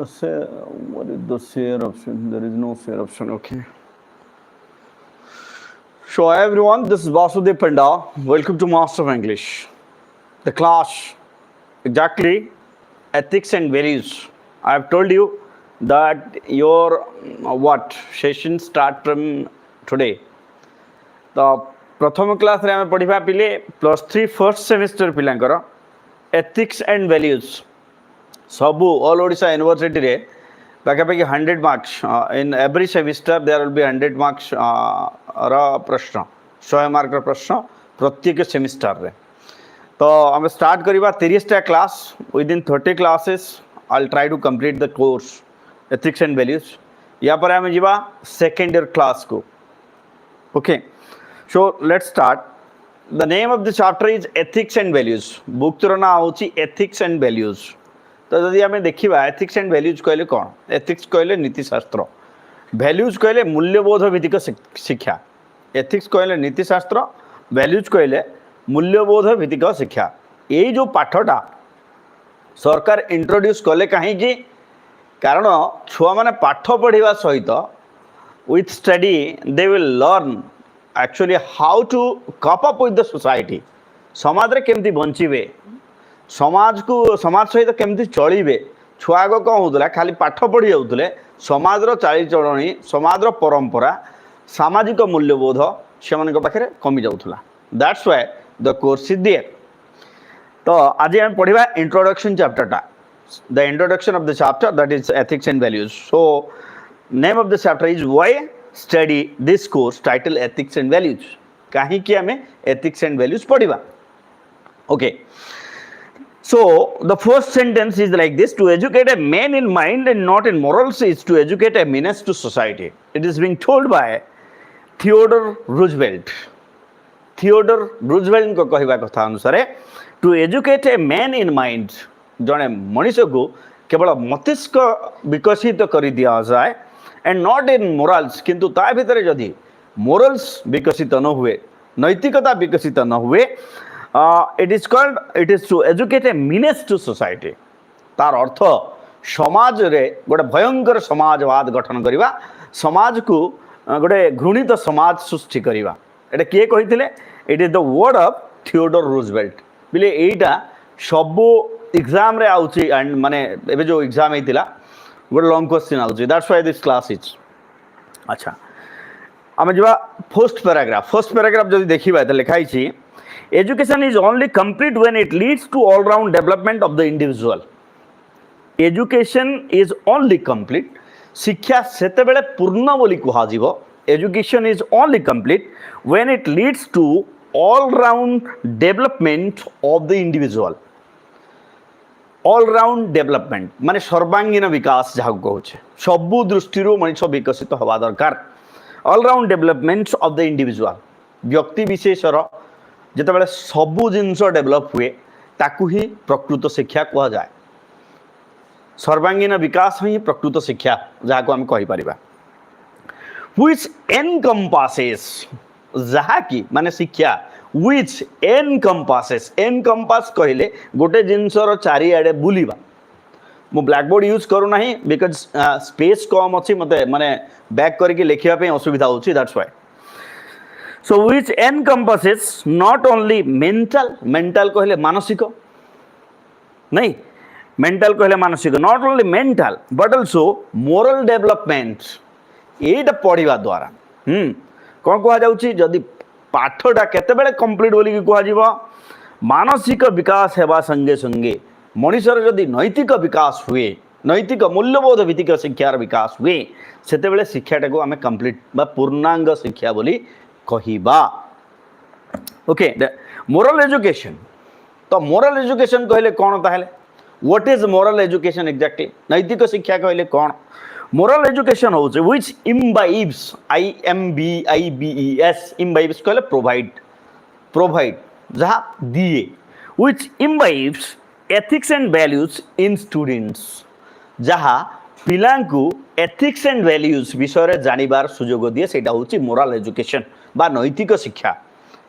Say, what is the share option? There is no share option. Okay. So, hi everyone, this is Vasudev Panda. Welcome to Master of English. The class, exactly, ethics and values. I have told you that your what session start from today. तो प्रथम class रे आमे पढ़िबा पिले +3 first semester पिलांकर ethics and values सबू all Odisha university रे पाखापाखि 100 marks in every semester there will be 100 marks प्रश्न 100 मार्क प्रश्न प्रत्येक सेमिस्टर रे तो आम स्टार्ट करवा 30टा class within 30 classes I will try to complete the course ethics and values या पर आम जीवा सेकेंड ईयर क्लास को okay So let's start. The name of the chapter is ethics and values. Book रो ना होची ethics and values. तो जदि आमे देखिबा ethics and values कहले कोन? Ethics कहले नीति शास्त्र. Values कहले मूल्यबोध भित्तिक शिक्षा. Ethics कहले नीति शास्त्र. Values कहले मूल्यबोध भित्तिक शिक्षा. एई जो पाठटा सरकार इंट्रोड्यूस कले काहे कि कारण छुआ माने पाठ पढ़िबा सहित with study they will learn actually how to cope up with the society समाज रे केमती बंचिबे समाज को समाज सहित केमती चलिबे छुआ को कौन होतला खाली पाठ पढ़ी जाउतले समाज रो चाली चलणी समाज रो परंपरा सामाजिक मूल्यबोध से मन को पाखरे कमी जाउतला that's why the course is there तो आज हम पढ़िबा इंट्रोडक्शन चैप्टर टा the introduction of the chapter that is ethics and values so name of the chapter is why study this course title ethics and values kahi ki ame ethics and values padiba okay so the first sentence is like this to educate a man in mind and not in morals is to educate a menace to society it is being told by Theodore Roosevelt को कहिबा कथा अनुसार to educate a man in mind जने मनुष्य को केवल मस्तिष्क विकसित करि दिया जाए एंड नॉट इन मोराल्स किंतु ता भितर जदि मोरल्स विकसित न हुए नैतिकता विकसित न हुए it is to educate a means to society तार अर्थ समाज रे गोटे भयंकर समाजवाद गठन करवा समाज को गोटे घृणित समाज सृष्टि करवा एटा किए कहिथिले it is the word of Theodore Roosevelt बिले एटा सब एग्जाम रे आउची एंड माने एबे जो एग्जाम हेतिला गोटे लॉन्ग क्वेश्चन आउची that's why this class is अच्छा आम जा फर्स्ट पैराग्राफ जब देखा तो लिखाई education is only complete when it leads to all round development of the individual education is only complete शिक्षा सेते बेले पूर्ण बोली कहुव education is only complete when it leads to all round development of the individual all round development माने सर्वांगीन विकास जहाँ कहे सबू दृष्टि मनुष्य विकसित हवा दरकार all round development of the individual व्यक्ति विशेषर जिते सबू जिनस डेवलप हुए ताकू ही प्रकृत शिक्षा कह जाए सर्वांगीन विकास ही प्रकृत शिक्षा जहाँ को आम कहीपर व्हिच एनकम्पासेस जहाँ कि माने शिक्षा which encompass कहले गोटे जिनसर चारिआडे बुलिबा मु ब्लैक बोर्ड यूज करू नाही बिकॉज स्पेस कम अछि मते माने बैक करके लिखिबा पे असुविधा होछि that's why so which encompasses not only mental कहले मानसिक नहीं मेंटल कहले मानसिक not only mental but also moral development एटा पढ़िबा द्वारा कोन कहा जाउछि जदी पाठटा केतेबेले कंप्लीट बोली कह मानसिक विकास हेबा संगे संगे मनुष्यर जदि नैतिक विकास हुए नैतिक मूल्यबोध भित्तिक शिक्षार विकास हुए सेतेबेले शिक्षाटा को आमे कंप्लीट बा पूर्णांग शिक्षा बोली कहिबा ओके मोरल एजुकेशन तो मोरल एजुकेशन कहले कोन ताहेले what is moral education exactly नैतिक शिक्षा कहले कोन मोरल एजुकेशन हो व्हिच इम्बाइब्स IMBIBES इम्बाइब्स कहले प्रोवाइड जहाँ दिए which imbibes ethics and values in students जहाँ पिलांकु एथिक्स एंड वैल्यूज विषय जानिबार सुजोग दिए सेटा होची मोरल एजुकेशन बा नैतिक शिक्षा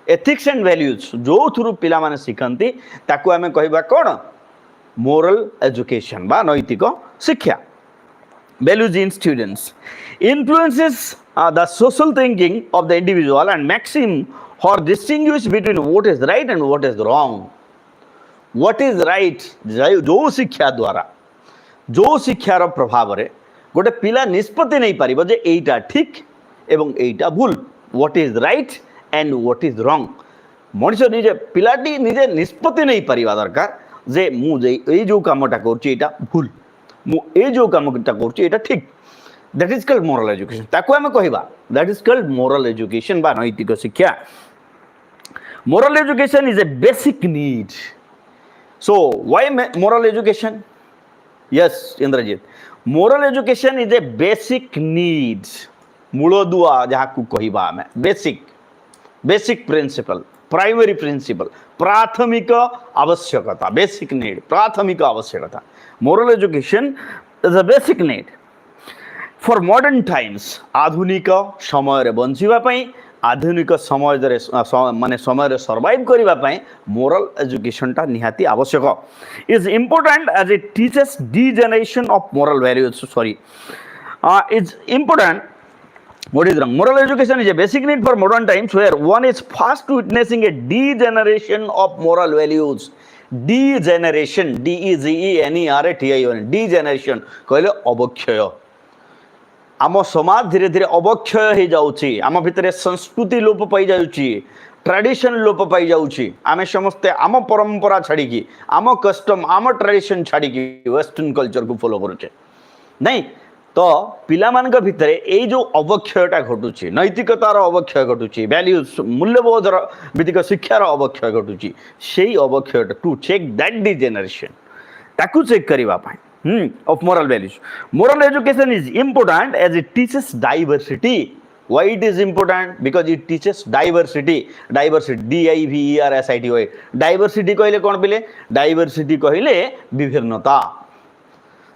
एथिक्स एंड वैल्यूज जो थ्रू पिला माने शिखंती ताकू आमे कहिबा कोन मोरल एजुकेशन बा नैतिक शिक्षा values in students, influences the social thinking of the individual and makes him or distinguish between what is right and what is wrong. What is right? जो शिक्षा द्वारा जो शिक्षार प्रभाव रे गोटे पिला निष्पत्ति नहीं पारिबो जे एइटा ठीक एवं एइटा भूल. What is right and what is wrong. मनुष्य निजे पिलाटी निजे निष्पत्ति नहीं पारिबा दरकार जे मु जे एइ जो कामटा करछि एइटा भूल, मु एइ जो कामटा करछि एइटा ठीक. That is called moral education. ताको हम कहिबा that is called moral education बा नैतिक शिक्षा. Moral education is a basic need. So why moral education? Yes, Indrajit. Moral education is a basic need. मूलदुआ जहाँ को कहिबा हमें basic principle, primary principle, प्राथमिक आवश्यकता, basic need, प्राथमिक आवश्यकता. Moral education is a basic need for modern times. आधुनिक समय रे बंचिबा पई आधुनिक समय माने समय सर्वाइव करने मोरल एजुकेशन टा निहाती आवश्यक. Is important as it teaches degeneration of moral values. Sorry, is important. What is wrong? Moral education is a basic need for modern times where one is fast witnessing a degeneration of moral values. Degeneration, D-E-G-E-N-E-R-A-T-I-O-N, degeneration कहले अवक्षय. आम समाज धीरे धीरे अवक्षय हो जाउछि. आम भितरे संस्कृति लोप पाई जाउछि, ट्रेडिशन लोप पाई जाउछि. आमे समस्ते आम परंपरा छाड़ी की, आम कस्टम, आम ट्रेडिशन छाड़ी की वेस्टर्न कल्चर को फॉलो करूचे नहीं. तो पिला मानक भितरे एई जो अवक्षयटा घटुछि, नैतिकतार अवक्षय घटुछि, वैल्यूज मूल्यबोधर भित्तिक शिक्षार अवक्षय घटुछि, सेई अवक्षयटा टू चेक दैट डिजेनरेशन ताकू चेक करबा पाई of moral values. Moral education is important as it teaches diversity. Why it is important? Because it teaches diversity. Diversity, D-I-V-E-R-S-I-T-Y. Diversity कहले कौन पिले? Diversity कहले विभिन्नता.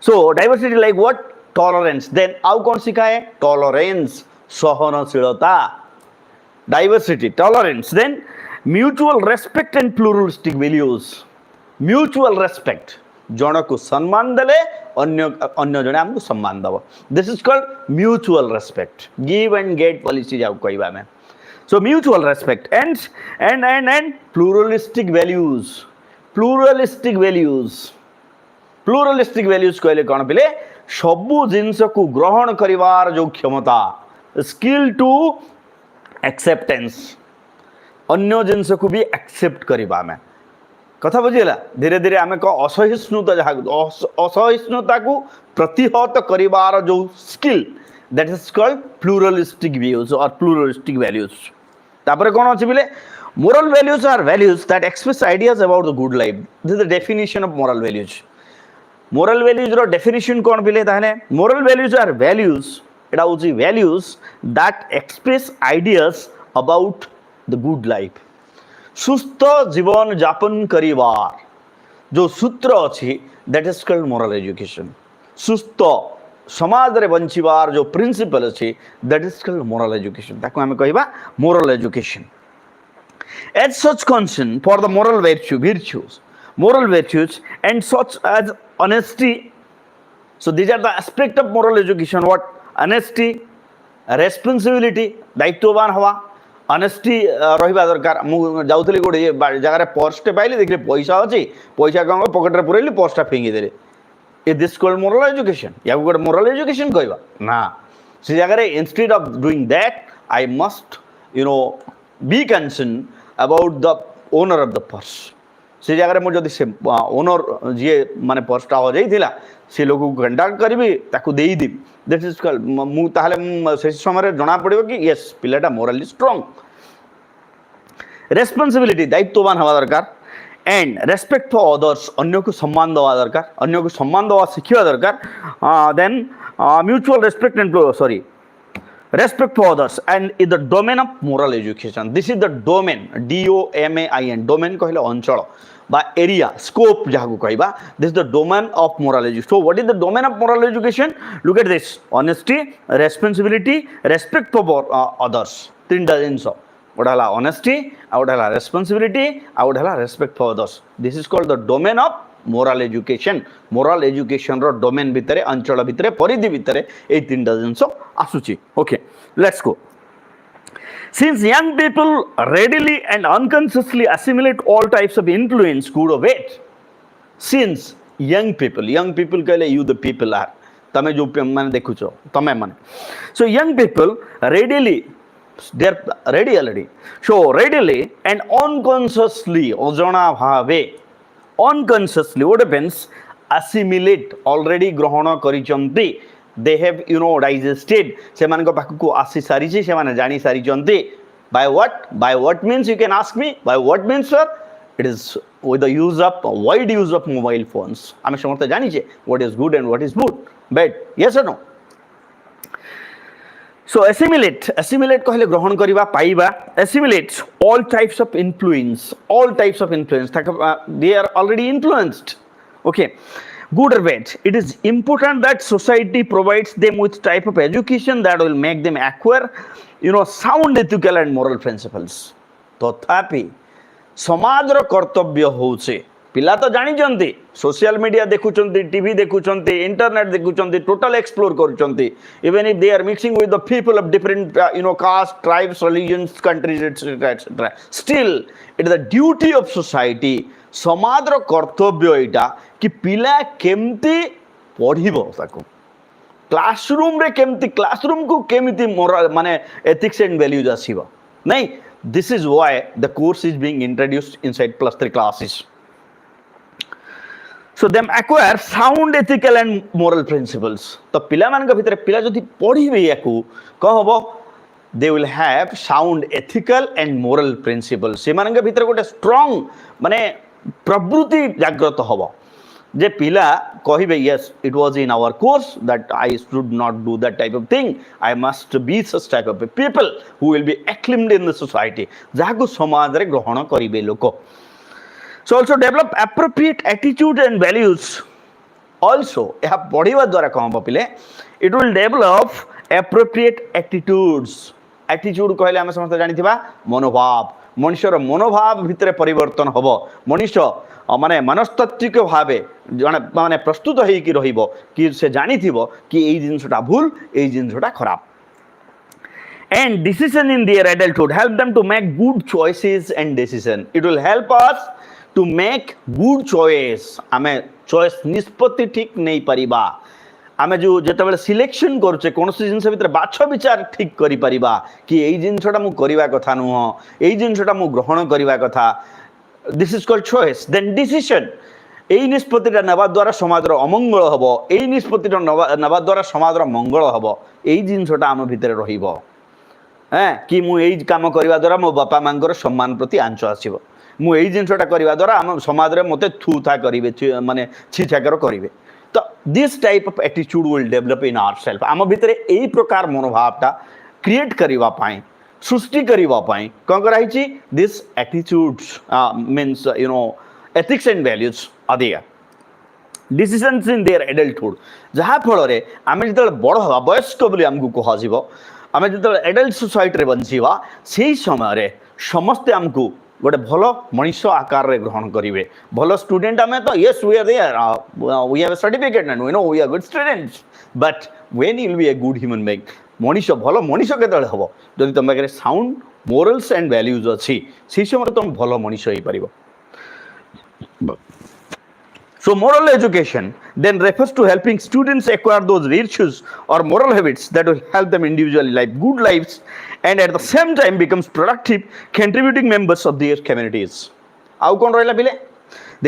So diversity like what? Tolerance. Then आउ कौन सिखाए? Tolerance, सहनशीलता. Diversity, tolerance. Then mutual respect and pluralistic values. Mutual respect. जन को सम्मान देले अन्य जने हमको सम्मान दब. This is called mutual respect. Give and get policy जाऊ कहबा में. So mutual respect and pluralistic values. Pluralistic values कहले कौन पिले? सबु जिनस को ग्रहण करिवार जो क्षमता, स्किल टू एक्सेप्टेंस, अन्य जिनस को भी एक्सेप्ट करिबा में. कथा बुझीला. धीरे धीरे आम असहिष्णुता असहिष्णुता को प्रतिहत करिवार जो skill, that is called pluralistic views और प्लूरलिस्टिक वैल्यूज. तापर कौन अछि बिले? Moral values are values that express ideas about the good life. This is the definition of moral values. Moral values रो डेफिनेशन कौन बिले? ताहले मोरल वैल्यूज आर वैल्यूज, एटा होछि values that express ideas about the good life. सुस्थ जीवन जापन करिवार जो सूत्र अच्छी that is called moral education. सुस्थ समाज रे बंचिवार जो प्रिंसिपल अच्छी that is called moral education. ताको हमें कहबा moral education. As such concern for the moral virtues and such as honesty. So these are the aspect of moral education. What? Honesty, responsibility, दायित्ववान हवा. ऑनेस्टी रहिबा दरकार. मु जाउतली गोटे जगह रे पर्सटे पाइले देखले पैसा अछि, पैसा कम पॉकेट रे पुरैली पर्सटा फेंगी देले. ए दिस कॉल्ड मोरल एजुकेशन. या गोटे मोरल एजुकेशन कहबा ना. से जगह रे instead of doing that I must be concern about the owner of the purse. से जगह रे मु जदी से ओनर जे माने पर्सटा हो जाइथिला से लोक को कंडक्ट करबी ताकू देई दी. दैट इज कॉल्ड मु ताहले से समय जना पड़िबो कि यस पिलाटा मोरली स्ट्रांग. रेस्पॉन्सिबिलिटी, दायित्ववान हवा दरकार. एंड रेस्पेक्ट फॉर अदर्स, अन्य को सम्मान देवा दरकार, अन्य को सम्मान देवा शिखिबा दरकार. Then mutual respect and respect for others and in the domain of moral education. This is the domain, D-O-M-A-I-N. Domain कहले अंचल बा area, scope जाको कहबा. This is the domain of moral education. So what is the domain of moral education? Look at this: honesty, responsibility, respect for others. तीनटा जिंस. गोटे है honesty, आउ गोटे है responsibility, आउ गोटे है respect for others. This is called the domain of moral education row domain भितरे अंचल भितरे परिधि भितरे ए तीनटा जिंस आसुची okay let's go since young people readily and unconsciously assimilate all types of influence good or bad since young people कहले you the people are तमे जो माने देखुचो तमे माने so young people readily they are ready already so readily and unconsciously अजଣା Bhave unconsciously what happens assimilate already ग्रहण करिचंती they have digested से माने को पाखु आसी सारी से माने जानी सारी चंती by what means you can ask me by what means sir it is with the wide use of mobile phones आमे समस्त जानी छे what is good and what is bad yes or no so assimilate कहले ग्रहण करिबा पाइबा assimilate all types of influence they are already influenced okay good or bad it is important that society provides them with type of education that will make them acquire sound ethical and moral principles तथापि समाजर कर्तव्य होउछे पिला तो जानी जंती social media देखुचंती TV देखुचंती internet देखुचंती total explore करूचंती even if they are mixing with the people of different caste tribes religions countries etcetera still it is the duty of society समाजर कर्तव्य एटा कि पिला केमती पढ़िबो ताको क्लासरूम को केमती मोरल माने एथिक्स एंड वैल्यूज आसीबो नहीं this is why the course is being introduced inside +3 classes so them acquire sound ethical and moral principles तो पिला मान का भितर पिला जदि पढ़िबे याकू क हबो they will have sound ethical and moral principles से मान का भितर गोटे strong माने प्रवृत्ति जागृत हबो जे पिला कहिबे yes it was in our course that I should not do that type of thing I must be such type of people who will be acclaimed in the society जाको समाज रे ग्रहण करिवे लोक so also develop appropriate attitude and values also यह पढ़िबा द्वारा कहबो पिले it will develop appropriate attitude कहले हम समस्त जानिथिबा मनोभाव मनुष्यर मनोभाव भितरे परिवर्तन हबो मनुष्य माने मनस्तात्विक भावे जने माने प्रस्तुत होई कि रहिबो कि से जानिथिबो कि एई जिंसटा भूल एई जिंसटा खराब and decision in their adulthood help them to make good choices and decision it will help us to make good choice आमे choice निष्पत्ति ठीक नहीं परिबा आमे जो जेतबेले सिलेक्शन करछे कोनोसी जिंस भितर बाछ विचार ठीक करि परिबा कि एई जिंसटा मु करिवा कथा नुह एई जिंसटा मु ग्रहण करिवा कथा this is called choice then decision এই নিষ্পত্তিটা নেবা দ্বারা সমাজৰ অমঙ্গল হ'ব এই নিষ্পত্তিটা নেবা দ্বারা সমাজৰ মঙ্গল হ'ব এই জিনিসটা ଆମ ভিতরে রহিব হ্যাঁ কি মু এই কাম করিবা দ্বারা মো বাপা মাঙ্কৰ সম্মান প্রতি আঞ্চ আসিব মু এই জিনিসটা করিবা দ্বারা ଆମ সমাজରେ মতে থুথা করিবে মানে ছিছাকর করিবে তো this type of attitude will develop in ourselves ଆମ ভিতরে এই প্রকার মনোভাবটা ক্রিয়েট করিবা পাই सृष्टि करिवा पाई कोन कराइछि this attitudes means ethics and values आदिया decisions in their adulthood जहा फल रे आमे जतल बड़ हवा वयस्क बोली हमकु कहा जीवो आमे जतल एडल्ट सोसाइटी रे बंसीवा सेही समय रे समस्त हमकु गोटे भलो मनुष्य आकार रे ग्रहण करिवे भलो स्टूडेंट आमे तो yes we are there we have a certificate and we know we are good students but when you will be a good human being मनुष्य भल मनुष्य केतले हबो जदि तुम पाखे साउंड मोरल्स एंड वैल्यूज अछि से समय तुम भल मनुष्य होई परिबो so moral education then refers to helping students acquire those virtues or moral habits that will help them individually live good lives and at the same time becomes productive contributing members of their communities आउ कोन रहला बिले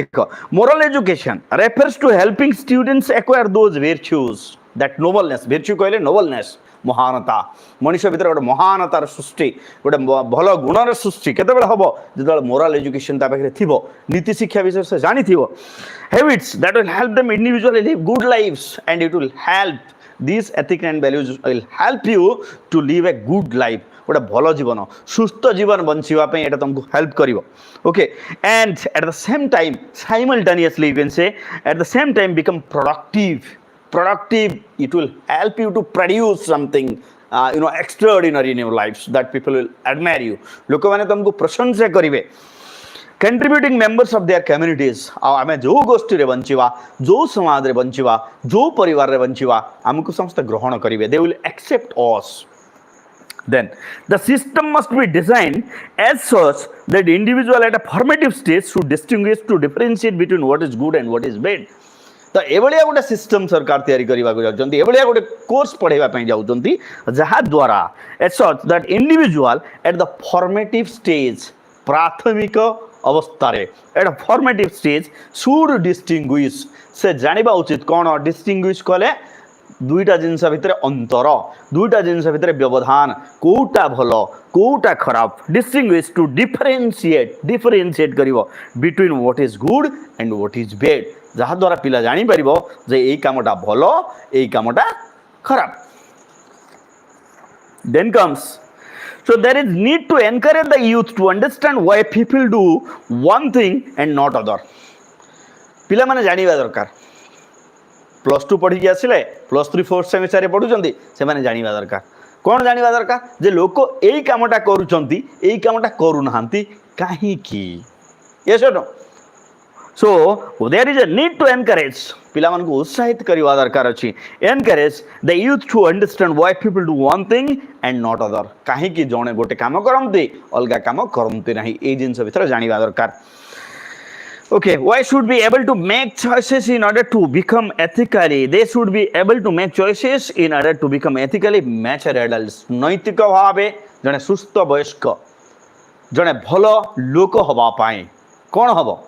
देखो moral education refers to helping students acquire those virtues that nobleness virtue कहले nobleness महानता मनुष्य भितर गोटे महानतार सृष्टि गोटे भल गुणर सृष्टि केतबेले हबो जतबेले मोरल एजुकेशन ता पाखरे थिबो नीति शिक्षा विषय से जानि थिबो habits that will help them individually live good lives and it will help this ethics and values will help you to live a good life गोटे भल जीवन सुस्थ जीवन बंचिवा पे एटा तुमको हेल्प करिवो okay and at the same time simultaneously you can say at the same time become productive it will help you to produce something extraordinary in your lives that people will admire you लोक माने तुमको प्रशंसा करिवे contributing members of their communities आम जो गोष्ठी रे बंचिवा जो समाज रे बंचिवा जो परिवार रे बंचिवा आमको समस्त ग्रहण करेंगे they will accept us then the system must be designed as such that individual at a formative stage should distinguish to differentiate between what is good and what is bad तो एभलिया गोटे सिस्टम सरकार तैयारी करबा को जाउछन्ती एभलिया गोटे course पढाइबा पई जाउछन्ती जहा द्वारा as such that individual at the formative stage प्राथमिक अवस्था रे at formative stage should distinguish से जानिबा उचित कोन डिस्टिंग्विश कले दुईटा जिनस भितर अंतर दुईटा जिनस भितर व्यवधान कोटा भलो कोटा खराब डिस्टिंग्विश टू डिफरेंशिएट करिवो between what is good and what is bad जहा द्वारा पिला जानि परिबो जे एई कामटा भलो एई कामटा खराब then comes So there is need to encourage the youth to understand why people do one thing and not other. पिला माने जानिबा दरकार +2 पढ़ी के आसिले +3 4th सेमेस्टर रे पढुचंती से माने जानिबा दरकार कोन जानिबा दरकार जे लोक एई कामटा करूचंती एई कामटा करू नहांती काहे की यस और no So there is a need to encourage पिला मान को उत्साहित करिवा दरकार अछि encourage the youth to understand why people do one thing and not other काहे कि जणे गोटे काम करमती अलगा काम करमती नाही ए जिंस भीतर जानिबा दरकार Okay, why should be able to make choices in order to become ethically they should be able to make choices in order to become ethically mature adults नैतिक भावे जणे सुस्थ वयस्क जणे भलो लोक हवा पाए कोन हबो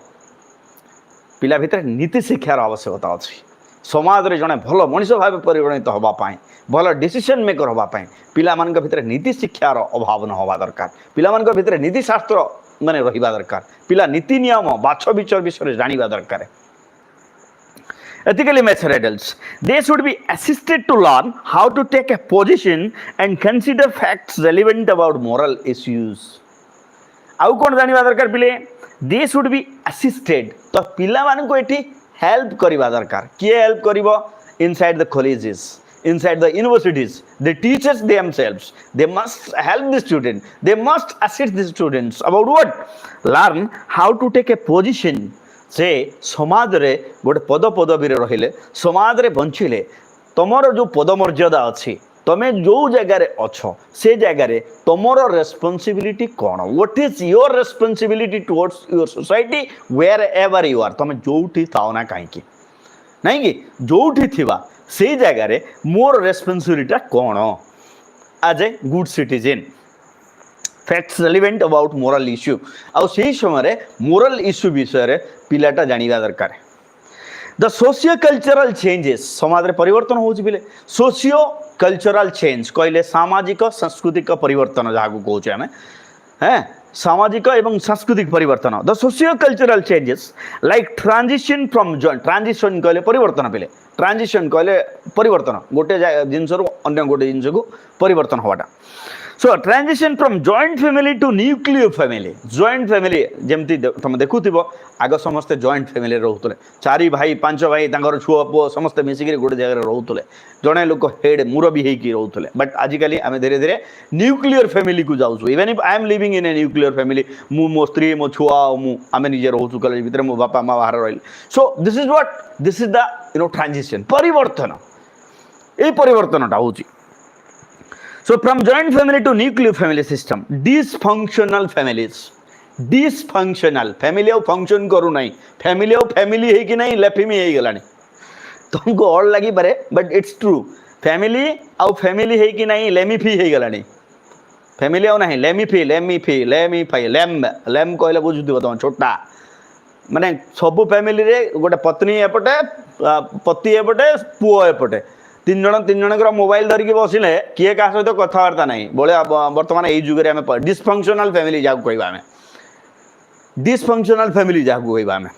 पिला भितर नीति शिक्षार आवश्यकता अच्छी समाज रे जने भल मनीष भाव परिगणित होगापाई भल डिसीजन मेकर होगापाई पिला मान भितर नीति शिक्षार अभाव न होगा दरकार पिला मान भितर नीति शास्त्र माने रहिबा दरकार पिला नीति नियम बाछ विचार विषय जानिबा दरकार ethically mature adults they should be assisted to learn how to take a position and consider facts relevant about moral issues आउ कोन जानिबा दरकार पिले दे शुड बी असिस्टेड तो पिला मान को एठी हेल्प करबा दरकार किए हेल्प करिवो inside the colleges inside the universities the teachers themselves they must help the student they must assist the students about what learn how to take a position से समाज रे गोटे पद पदवी रे रहिले समाज रे बंचिले तमरो जो पद मर्यादा अछि तमे जो जगह रे अच्छो से जगह रे तमरो रेस्पॉन्सिबिलिटी कोन what is your responsibility towards your society wherever you are तमे जोठी थाओ ना काहे की नहीं कि जोठी थिबा से जगह रे मोर रेस्पॉन्सिबिलिटी कोन as a good citizen facts relevant about moral issue आ सेही समय रे मोरल इश्यू विषय रे पिलाटा जानिबा दरकार द सोशियो कल्चरल चेंजेस समाज रे परिवर्तन होउछि बिले सोशियो कल्चरल चेंज कहले सामाजिक सांस्कृतिक परिवर्तन जहाँ को कहूँ आम हैं सामाजिक एवं सांस्कृतिक परिवर्तन the socio cultural changes like transition from transition कहले परिवर्तन पिले ट्रांजिशन कहले परिवर्तन गोटे जिनस अन्य गोटे जिनस को परिवर्तन हवाटा so transition from joint family to nuclear family joint family जमती तुम देखुथिबो आग समस्ते जॉइंट फैमिली रहउतले चारि भाई पांच भाई तांगर छुआ पुओ समस्ते मिसिक गोटे जगह रहउतले जणे लोक हेड मुरबी हेकी रहउतले बट आजिकली आमे धीरे धीरे न्यूक्लियर फैमिली को जाउछु even if I am living in a nuclear family मु मो स्त्री मो छुआ मु आमे निजे रहउछु कॉलेज भीतर मो बापा मां बाहर रहिल so this is what this is the transition परिवर्तन ए परिवर्तनटा होची So from joint family to nuclear family system, dysfunctional families, dysfunctional family और function करू नहीं family और family है कि नहीं लेफिमी है गलानी तुमको और लगी परे but it's true family और family है कि नहीं लेमिफी है गलानी family और नहीं लेमिफी लेम कहले बुझुथि बतम छोटा माने सब फैमिली रे गोटे पत्नी एपटे पति एपटे पुओ एपटे तीन जन मोबाइल धरिकी बसिले किए क्या सहित कथबार्ता नहीं बोले बर्तमान यही जुगे आम डिसफंक्शनल फैमिली जहाँ कहवा आम डिसफंक्शनल फैमिली जहाँ कहवा आम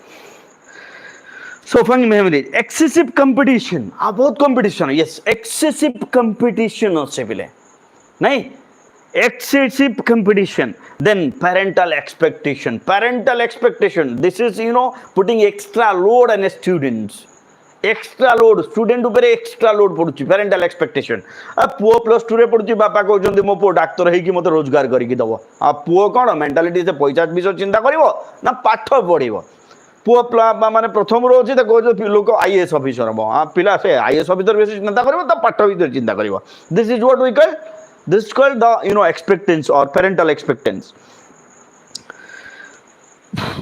सोफंग फैमिली एक्सेसिव कंपटीशन आ बहुत कंपटीशन यस एक्सेसिव कंपटीशन अच्छे पिले नहीं excessive competition then parental expectation this is putting extra load on students extra load student ऊपर एक्स्ट्रा लोड पड़ुची पेरेंटल एक्सपेक्टेशन आ पुओ +2 रे पड़ुची बापा कहउचंदी मो पुओ डाक्टर हेकी मते रोजगार करके दबो आ पुओ कोन मेंटालिटी से पैसा विषय चिंता करिवो ना पाठ पढ़िवो पुओ माने प्रथम रो अछि त कहजो लोक आईएएस ऑफिसर हो आ पिला से आईएएस ऑफिसर बेसी चिंता करिवो त पाठ भीतर चिंता करिवो this is what we call this is called the expectance or parental expectance.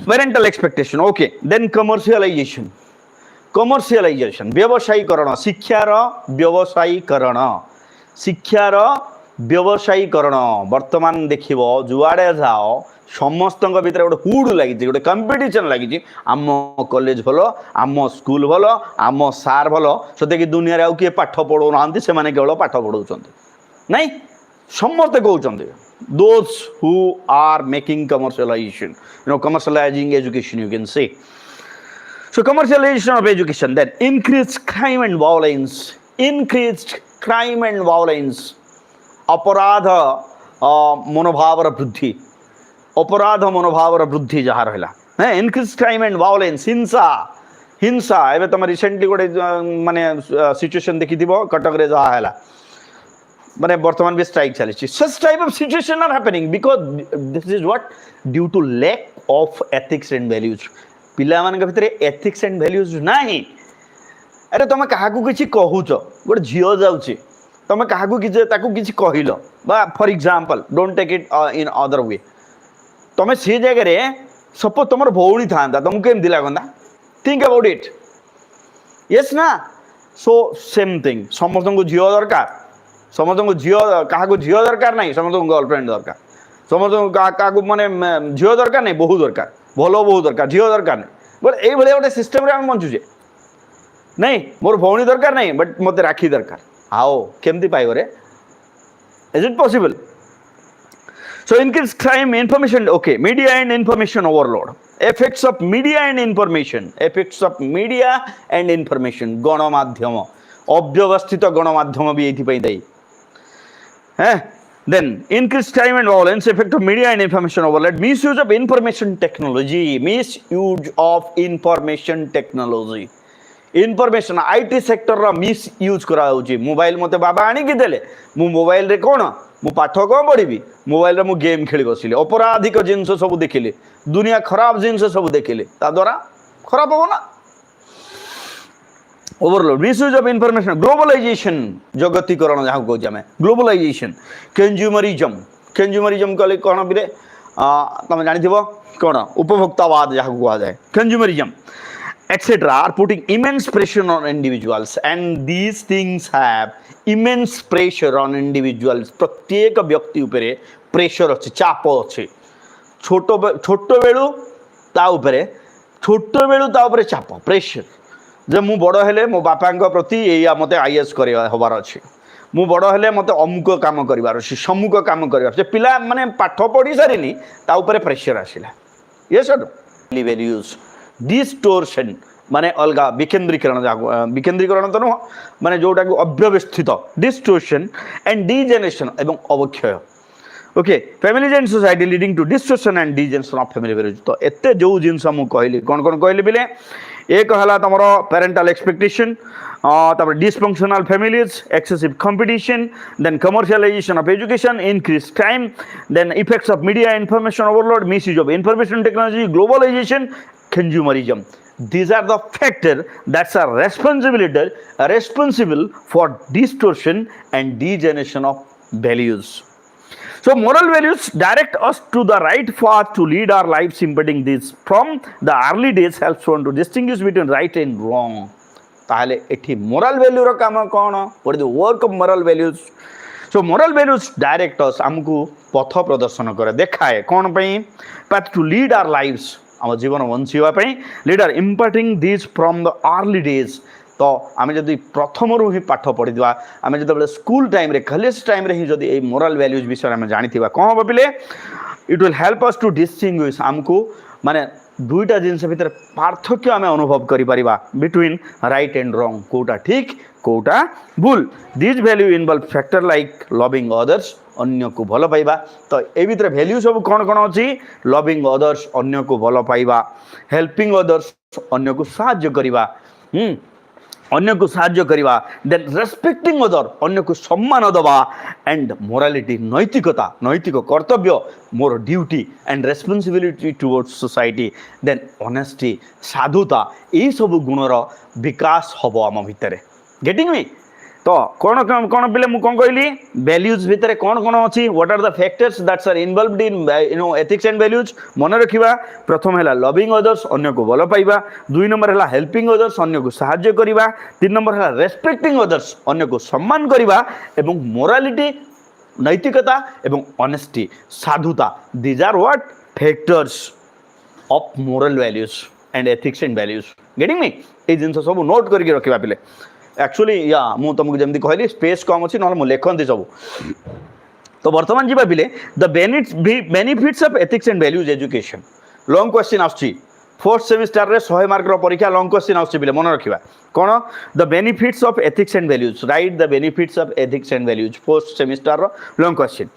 Parental expectation. Okay, then commercialization. Commercialization व्यवसायीकरण शिक्षार व्यवसायीकरण शिक्षार व्यवसायीकरण वर्तमान देखिबो जुआडे जाओ समस्त भितर गोटे हुड लगी गोटे कंपिटिशन लगी आम कॉलेज भलो आम स्कूल भलो आम सार भलो सते कि दुनिया रे आउ किए पाठ पढ़ो नांती से माने केवल पाठ पढ़ौचंती नहीं समस्त कहते those who are making commercialization commercializing education you can say so commercialization of education then increased crime and violence अपराध मनोभाव वृद्धि अपराध मनोभाव वृद्धि जहाँ रहा increased crime and violence हिंसा एवं तुम रिसेंटली गोटे माने सिचुएशन देखी कटक रे जहाँ है माने वर्तमान भी स्ट्राइक चली such type of situation are happening because this is what due to lack of ethics and values पिला मान भितर एथिक्स एंड वैल्यूज नाही अरे तुम क्या किसी कहूच गोटे झील जाऊँगी तुम क्या किसी कहल for example don't take it in other way तुम से जगह सपोज तुम भौणी था तुमको केमती लगता थिंक अबाउट इट यस ना सो सेम थिंग समस्त को झील दरकार समस्त को झील क्या झील दरकार नहीं समस्त को गर्लफ्रेंड दरकार समस्त क्या माने झील दरकार नहीं बहु दरकार भल बहु दरकार झील दरकार नहीं बट ये गोटे सिस्टम रे बंचुचे नहीं मोर भौणी दरकार नहीं बट मत राखी दरकार आओ केमती पाइब रे is it possible so increase crime information okay media and information overload effects of media and information गणमाध्यम अव्यवस्थित गणमाध्यम भी ये दायी है then increased crime and violence effect of media and information overload misuse of information technology information IT sector रा misuse करा होची mobile मते बाबा आनी कि देले मु मोबाइल रे कोन मु पाठ को पढ़ी मोबाइल रे मु गेम खेली बसिले अपराधिक जिनस सब देखिले दुनिया खराब जिनस सब देखिले ता द्वारा खराब हो ना overload misuse of information globalization जगतीकरण जहाँ कहते हैं ग्लोबलाइजेशन कंज्यूमरिज्म कहले कौन भी तुम जानी कौन उपभोक्तावाद जहाँ कह जाए consumerism etc are putting immense pressure on individuals and these things have immense pressure on individuals प्रत्येक व्यक्ति उपरे प्रेशर अच्छे चाप अच्छे छोट बेलू ता उपरे चाप प्रेशर जे मु बड़ हेले मो बापा प्रति या मते आईएएस हबार अच्छे मु बड़ हेले मते अमुक काम करिवार अछि सम्मुख काम करिवार से पिला माने पाठ पढ़ी सारिनी ता उपरे प्रेशर आसिला ये सर वैल्यूज डिस्टोर्शन माने अलगा विकेंद्रीकरण तो नुह माने जोटा को अव्यवस्थित डिस्टोर्शन एंड डीजेनरेशन एवं अवक्षय okay families and society leading to distortion and degeneration of family values तो एते जो जिनस मु कहली कोन कहली बिले एक हला तमरो पेरेंटल एक्सपेक्टेशन तमरो dysfunctional families excessive competition then commercialization of education increase crime then effects of media information overload misuse of information technology globalization consumerism these are the factors that are responsible for distortion and degeneration of values. So moral values direct us to the right path to lead our lives. Imparting this from the early days helps one to distinguish between right and wrong. ताहले एठी moral value रो काम कोन what is the work of moral values? So moral values direct us हमको पथ प्रदर्शन करे देखाए कोन पई path to lead our lives आम जीवन बंचापी leader imparting this from the early days तो आम जब प्रथम रू ही पाठ पढ़ी आम जो स्कूल टाइम कॉलेज टाइम ही जब ये मोराल वैल्यूज विषय में जानी कौन हम पिले it will help us to distinguish आमको माने दुईटा जिनस भितर पार्थक्य आम अनुभव करें बिटवीन राइट एंड रॉन्ग कोटा ठीक कोटा भूल this value involve factor like loving others अन्य को भल पाइबा तो ए भीतर वैल्यू सब कौन कौन अच्छी लविंग अदर्स अन्य को भल पाइबा हेल्पिंग अदर्स अन्य को साहाय्य करवा अन्य को साहाय्य करवा, देन रेस्पेक्टिंग अदर अन्य को सम्मान दबा, एंड मोरालिटी नैतिकता नैतिक कर्तव्य moral duty and responsibility towards society, then honesty साधुता यही सब गुणर विकास हम आम भितर। Getting me? तो कौन कौन पिले मुझे कौन कहली वैल्यूज भितर कौन कौन अच्छी, what are the factors that's are involved in ethics and values मन रखिबा। प्रथम है लविंग अदर्स अन्य को भल पाइबा, दुई नंबर है हेल्पिंग अदर्स अन्य को सहाय्य करवा, तीन नंबर है रेस्पेक्टिंग अदर्स अन्य को सम्मान करवा, एवं मोरालिटी नैतिकता एवं ऑनेस्टी साधुता, these are what factors of moral values and ethics and values. Getting me? ये जिन सब नोट करके रखा पिले। एक्चुअली या मु तुमको जमी कहली स्पेस कम अच्छी ना लिखती सब। तो बर्तमान जी पिले the benefits of ethics and values education. Long question आसुची फोर्थ सेमिस्टर रे 100 मार्क परीक्षा लॉन्ग क्वेश्चन आसुची पिले मन रखिबा। कौन? The benefits of ethics and values, right the benefits of ethics and values fourth semester रो लॉन्ग क्वेश्चन।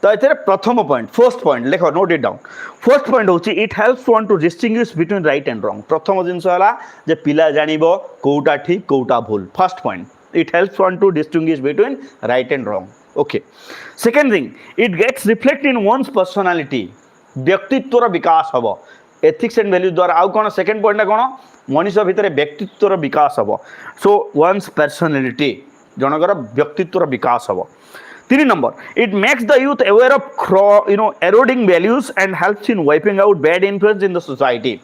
तो एथे प्रथम पॉइंट फर्स्ट पॉइंट लेखो note it down. First point होची it helps one to distinguish between right and wrong. प्रथम जिनस हला जे पिला जानिबो कोउटा ठीक कोउटा भूल। First point it helps one to distinguish between right and wrong. Okay. Second thing it gets reflect in one's personality, व्यक्तित्वर विकास हबो एथिक्स एंड वैल्यूज द्वारा। आउ कौन सेकंड पॉइंट कौन मनीष भितर व्यक्तित्वर विकास हम। सो वन्स पर्सनालिटी जनकर व्यक्तित्वर विकास हम। तीन number it makes the youth aware of eroding values and helps in wiping out bad influence in the society.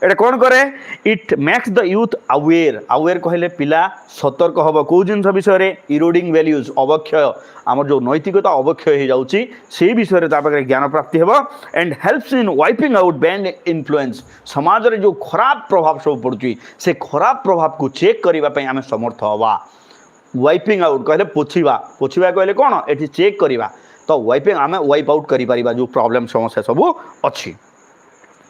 एटा कौन करे? It makes the youth aware. Aware कहले पिला सतर्क हम कौ जिन विषय इरोडिंग वैल्यूज अवक्षय आम जो नैतिकता अवक्षय हो जाऊँगी से विषय ज्ञान प्राप्ति हम। And helps in wiping out bad influence समाज रे जो खराब प्रभाव सब पड़ुची से खराब प्रभाव को चेक करने आम समर्थ हवा। वाइपिंग आउट कहले पोछिबा, पोछिबा कहले कौन एटी चेक करवा। तो वाइपिंग आम वाइप आउट करिपरिबा जो प्रॉब्लम समस्या सब अच्छी।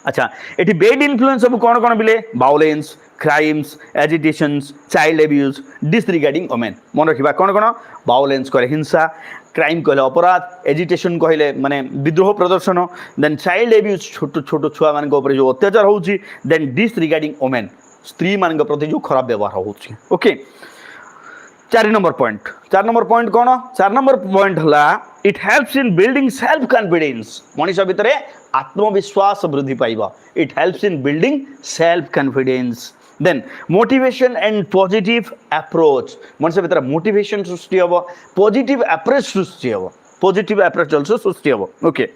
अच्छा ये बेड इन्फ्लुएंस सब कौन कौन बिले? Violence, crimes, agitations, child abuse, disregarding women. मन रखा कौन कौन? वायलेंस कहले हिंसा, क्राइम कहले अपराध, एजिटेशन कहले माने विद्रोह प्रदर्शन, देन चाइल्ड एब्यूज छोट छोट छुआ मान ऊपर जो अत्याचार होउची, देन डिसरिगार्डिंग वुमेन स्त्री मान प्रति जो खराब व्यवहार होउची। ओके। 4 नंबर पॉइंट कौन? 4 नंबर पॉइंट हला it helps in building self confidence. मनीष भितर आत्मविश्वास वृद्धि पाइबा। It helps in building self confidence. Then motivation and positive approach. मनीष भितर मोटिवेशन सृष्टि हम, पॉजिटिव अप्रोच सृष्टि हम, पॉजिटिव अप्रोच आल्सो सृष्टि हम। Okay.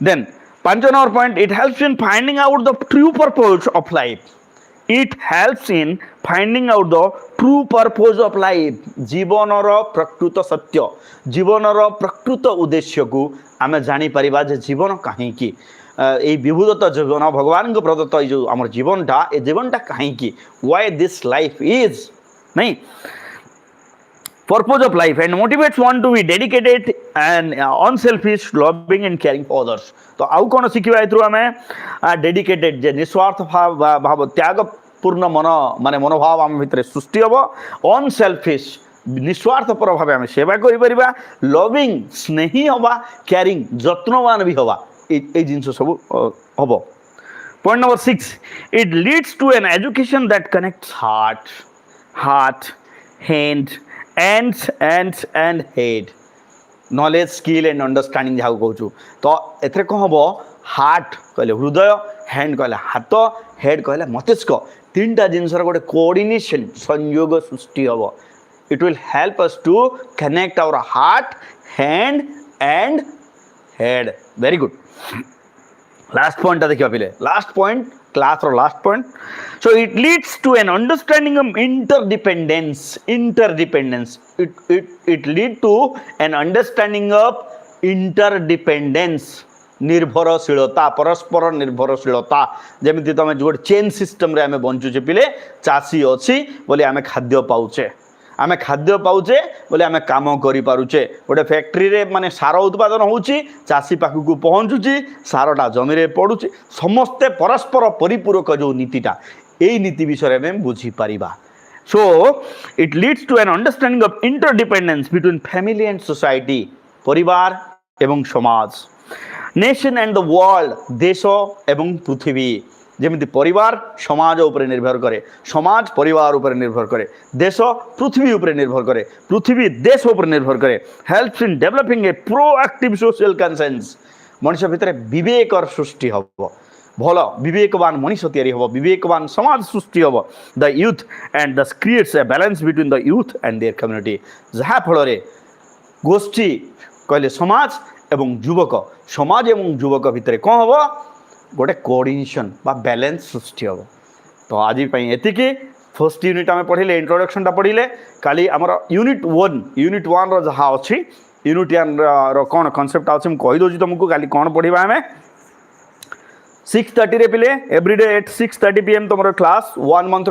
Then 5 number point it helps in finding out the true purpose of life. It helps in finding out the true purpose of life. जीवनर प्रकृत सत्य, जीवनर प्रकृत उद्देश्य को आम जापर जे जीवन कहीं विभुदत्त जीवन भगवान को प्रदत्त जो आम जीवनटा ए जीवनटा कहीं व्हाई दिस लाइफ इज नहीं purpose of life and motivates one to be dedicated and unselfish loving and caring for others. तो आउ कौन शिखा आम डेडिकेटेड जे निस्वार्थ भाव त्यागपूर्ण मन माने मनोभाव आम भितर सृष्टि हम। अनसेल्फिश निस्वार्थपर भाव आम सेवा कर, लविंग स्नेही हवा, केयरिंग जत्नवान भी हवा। ये जिनस सब हम। Point number 6 it leads to an education that connects heart hand and head. Knowledge skill and understanding जहाँ कहूँ तो एथे कौन हम? हार्ट कहले हृदय, हैंड कहले हाथ, हेड कहले मस्तिष्क। 3टा जिनसर गोटे कोऑर्डिनेशन संयोग सृष्टि हम। It will help us to connect our heart, hand and head. Very good. Last point देखिए पिले। Last point class row last point. So it leads to an understanding of interdependence. It lead to an understanding of interdependence. निर्भरशीलता परस्पर निर्भरशीलता। जमी तुम जो chain system रे आम बंचुचे पिले चाषी अच्छी बोले आम खाद्य पाउचे, आम खाद्य पाउचे बोले आम काम करें। गोटे फैक्ट्री रे माने सार उत्पादन होची, चाषी पाखक पहुँचुची, सारटा जमी रे पड़ुची, समस्ते परस्पर परिपूरक जो नीतिटा यही नीति विषय में बुझीपर। So it leads to an understanding of interdependence between family and society, परिवार एवं समाज, नेशन एंड द वर्ल्ड देश एवं पृथ्वी, যেମିତି ପରିବାର ସମାଜ ଉପରେ ନିର୍ଭର କରେ, ସମାଜ ପରିବାର ଉପରେ ନିର୍ଭର କରେ, ଦେଶ ପୃଥିବୀ ଉପରେ ନିର୍ଭର କରେ, ପୃଥିବୀ ଦେଶ ଉପରେ ନିର୍ଭର କରେ। Helps in developing a proactive social conscience. ମଣିଷ ଭିତରେ ବିବେକର ସୃଷ୍ଟି ହେବ, ଭଲ ବିବେକବାନ ମଣିଷ ତିଆରି ହେବ, ବିବେକବାନ ସମାଜ ସୃଷ୍ଟି ହେବ। The youth and the creates a balance between the youth and their community. ଯାହାଫଳରେ ଗୋଷ୍ଠୀ କହିଲେ ସମାଜ ଏବଂ ଯୁବକ, ସମାଜ ଏବଂ ଯୁବକ ଭିତରେ କ'ଣ ହେବ? गोटे कोऑर्डिनेशन बा बैलेंस सृष्टि हम। तो आज एतिकी फर्स्ट यूनिट आम पढ़े, इंट्रोडक्शन पढ़ले। काली आमर यूनिट वन रहा अच्छी यूनिट वन कौन कनसेप्ट अच्छे मुझे कहीदे तुमको काली कौन पढ़ा आम 6:30 पिले एवरीडे एट 6:30 PM तुम क्लास 1 मंथ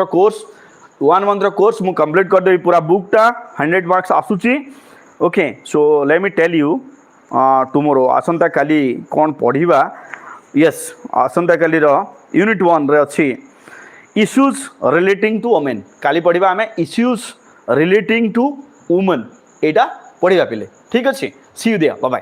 कोर्स मुझे कंप्लीट करदेवी पूरा बुकटा 100 मार्क्स आसूची। Okay so let me tell you tomorrow आसंता काली कौन पढ़ा। यस आसंता काली यूनिट 1 रे अच्छी इश्यूज रिलेटिंग टू वुमेन। काली पढ़ा आम इश्यूज रिलेटिंग टू वुमेन, एटा पढ़ा पिले। ठीक अच्छे, सी यू देयर, बाय बाय।